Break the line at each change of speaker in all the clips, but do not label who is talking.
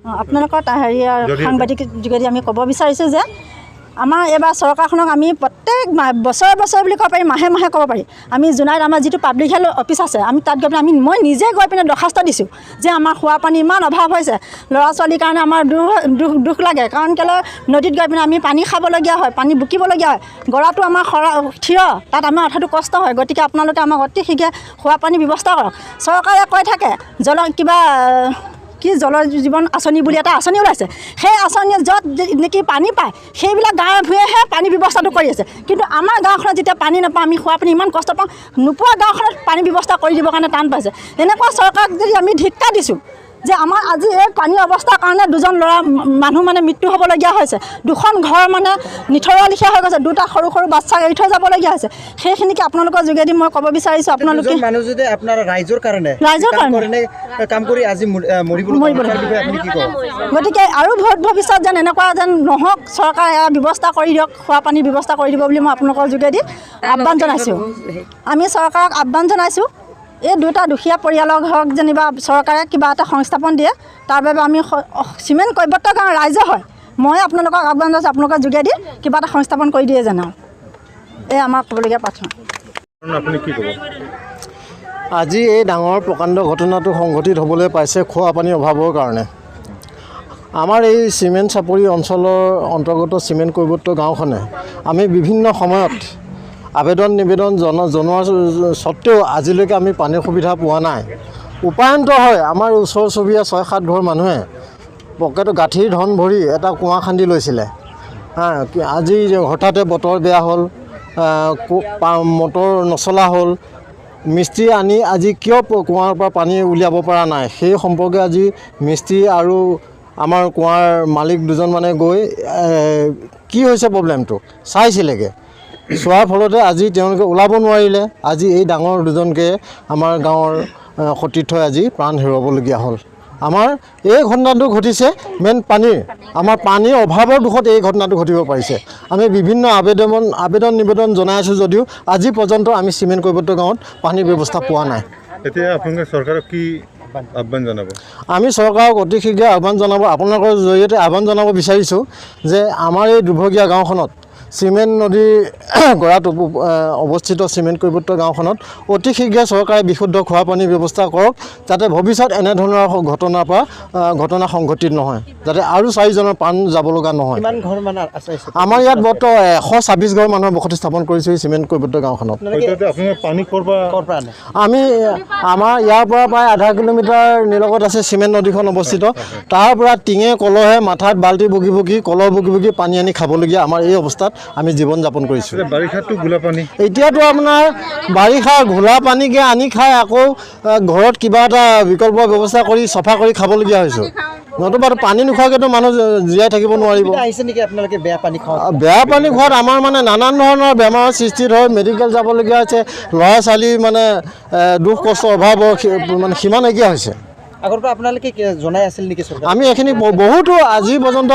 আপোনালোকৰ সাংবাদিক যোগেদি আমি ক'ব বিচাৰিছোঁ যে আমাৰ এইবাৰ চৰকাৰখনক আমি প্ৰত্যেক বছৰে বুলি ক'ব পাৰি, মাহে মাহে ক'ব পাৰি। আমি জোনাইত আমাৰ যিটো পাব্লিক হেল্থ অফিচ আছে, আমি তাত গৈ পিনে মই নিজে গৈ পিনে দৰখাস্ত দিছোঁ যে আমাৰ খোৱা পানী ইমান অভাৱ হৈছে, ল'ৰা ছোৱালীৰ কাৰণে আমাৰ দুখ লাগে। কাৰণ কেলৈ নদীত গৈ পিনে আমি পানী খাবলগীয়া হয়, পানী বুকিবলগীয়া হয়, গৰাটো আমাৰ থিয়, তাত আমাৰ অথাটো কষ্ট হয়। গতিকে আপোনালোকে আমাক অতি শীঘ্ৰে খোৱা পানীৰ ব্যৱস্থা কৰক। চৰকাৰে কৈ থাকে জল জীৱন আঁচনি বুলি এটা আঁচনি ওলাইছে, সেই আঁচনিয়ে য'ত নেকি পানী পায় সেইবিলাক গাঁৱে ভূঞেহে পানী ব্যৱস্থাটো কৰি আছে। কিন্তু আমাৰ গাঁওখনত যেতিয়া পানী নাপাওঁ, আমি খোৱা পানী ইমান কষ্ট পাওঁ, নোপোৱা গাঁওখনত পানী ব্যৱস্থা কৰি দিবৰ কাৰণে টান পাইছে। এনেকুৱা চৰকাৰক যদি আমি ধিক্কাৰ দিছোঁ যে আমাৰ আজি এই পানীৰ অৱস্থাৰ কাৰণে দুজন মানুহ মৃত্যু হ'বলগীয়া হৈছে, দুখন ঘৰ নিথৰুৱা লিখীয়া হৈ গৈছে, দুটা সৰু সৰু বাচ্চাক এৰি থৈ যাবলগীয়া হৈছে। সেইখিনিকে আপোনালোকৰ যোগেদি মই ক'ব বিচাৰিছোঁ, আপোনালোকে গতিকে আৰু ভৱিষ্যত যেন এনেকুৱা যেন নহওক, চৰকাৰে ব্যৱস্থা কৰি দিয়ক, খোৱা পানীৰ ব্যৱস্থা কৰি দিব বুলি মই আপোনালোকৰ যোগেদি আহ্বান জনাইছোঁ। আমি চৰকাৰক আহ্বান জনাইছোঁ, এই দুটা দুখীয়া পৰিয়ালৰ ঘৰক যেনিবা চৰকাৰে কিবা এটা সংস্থাপন দিয়ে, তাৰ বাবে আমি চিমেণ্ট কৈৱৰ্ত গাঁৱৰ ৰাইজে হয়, মই আপোনালোকক আহ্বান জনাইছোঁ, আপোনালোকৰ যোগেদি কিবা এটা সংস্থাপন কৰি দিয়ে যেন। এই আমাৰ ক'বলগীয়া প্ৰাৰ্থনা।
আপুনি কি ক'ব?
আজি এই ডাঙৰ প্ৰকাণ্ড ঘটনাটো সংঘটিত হ'বলৈ পাইছে খোৱা পানীৰ অভাৱৰ কাৰণে। আমাৰ এই চিমেণ্ট চাপৰি অঞ্চলৰ অন্তৰ্গত চিমেণ্ট কৈৱৰ্ত গাঁওখনে আমি বিভিন্ন সময়ত আবেদন নিবেদন জনোৱাৰ স্বত্তেও আজিলৈকে আমি পানীৰ সুবিধা পোৱা নাই। উপায়ন্ত হয় আমাৰ ওচৰ চুবুৰীয়া 6-7 ঘৰ মানুহে পকেটত গাঁঠিৰ ধন ভৰি এটা কুঁৱা খান্দি লৈছিলে। আজি হঠাতে বতৰ বেয়া হ'ল, মটৰ নচলা হ'ল, মিস্ত্ৰী আনি আজি কিয় কুঁৱাৰ পৰা পানী উলিয়াব পৰা নাই, সেই সম্পৰ্কে আজি মিস্ত্ৰী আৰু আমাৰ কুঁৱাৰ মালিক দুজনমানে গৈ কি হৈছে প্ৰব্লেমটো চাইছিলেগৈ। চোৱাৰ ফলতে আজি তেওঁলোকে ওলাব নোৱাৰিলে। আজি এই ডাঙৰ দুজনকে আমাৰ গাঁৱৰ সতীৰ্থই আজি প্ৰাণ হেৰুৱাবলগীয়া হ'ল। আমাৰ এই ঘটনাটো ঘটিছে মেইন আমাৰ পানীৰ অভাৱৰ দুখত এই ঘটনাটো ঘটিব পাৰিছে। আমি বিভিন্ন আবেদন নিবেদন জনাই আছোঁ যদিও আজি পৰ্যন্ত আমি চিমেণ্ট কৈৱৰ্ত গাঁৱত পানীৰ ব্যৱস্থা পোৱা নাই।
এতিয়া আপোনালোকে চৰকাৰক কি আহ্বান জনাব? আমি
চৰকাৰক অতি শীঘ্ৰে আহ্বান জনাব, আপোনালোকৰ জৰিয়তে আহ্বান জনাব বিচাৰিছোঁ যে আমাৰ এই দুৰ্ভগীয়া গাঁওখনত চিমেণ্ট নদীৰ গৰাত অৱস্থিত চিমেণ্ট কৈৱৰ্ত গাঁওখনত অতি শীঘ্ৰে চৰকাৰে বিশুদ্ধ খোৱা পানীৰ ব্যৱস্থা কৰক, যাতে ভৱিষ্যত এনেধৰণৰ ঘটনা সংঘটিত নহয়, যাতে আৰু 4জনৰ প্ৰাণ যাব লগা নহয়। আমাৰ ইয়াত বৰ্তমান 126 ঘৰ মানুহৰ বসতি স্থাপন কৰিছোঁ এই চিমেণ্ট কৈৱৰ্ত গাঁওখনত। আমি আমাৰ ইয়াৰ পৰা প্ৰায় আধা কিলোমিটাৰ নিলগত আছে চিমেণ্ট নদীখন অৱস্থিত। তাৰ পৰা টিঙে কলহে মাথাত বাল্টি বগি কলহ বগি পানী আনি খাবলগীয়া আমাৰ এই অৱস্থাত আমি জীৱন যাপন কৰিছোঁ। এতিয়াতো আপোনাৰ বাৰিষা ঘোলা পানীকে আনি খাই আকৌ ঘৰত কিবা এটা বিকল্প ব্যৱস্থা কৰি চফা কৰি খাবলগীয়া হৈছোঁ, নতুবা পানী নোখোৱাকৈতো মানুহ জীয়াই থাকিব নোৱাৰিব। বেয়া পানী খোৱাত আমাৰ নানান ধৰণৰ বেমাৰৰ সৃষ্টি হয়, মেডিকেল যাবলগীয়া হৈছে, ল'ৰা ছোৱালী দুখ কষ্ট অভাৱৰ সীমা নাইকিয়া হৈছে। আমি এইখিনি আজি পৰ্যন্ত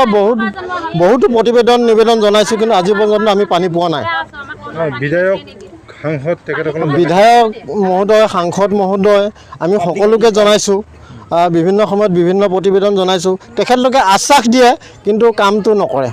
বহুতো প্ৰতিবেদন নিবেদন জনাইছোঁ, কিন্তু আজি পৰ্যন্ত আমি পানী পোৱা নাই। বিধায়ক মহোদয়, সাংসদ মহোদয়, আমি সকলোকে জনাইছোঁ, বিভিন্ন সময়ত বিভিন্ন প্ৰতিবেদন জনাইছোঁ। তেখেতলোকে আশ্বাস দিয়ে কিন্তু কামটো নকৰে।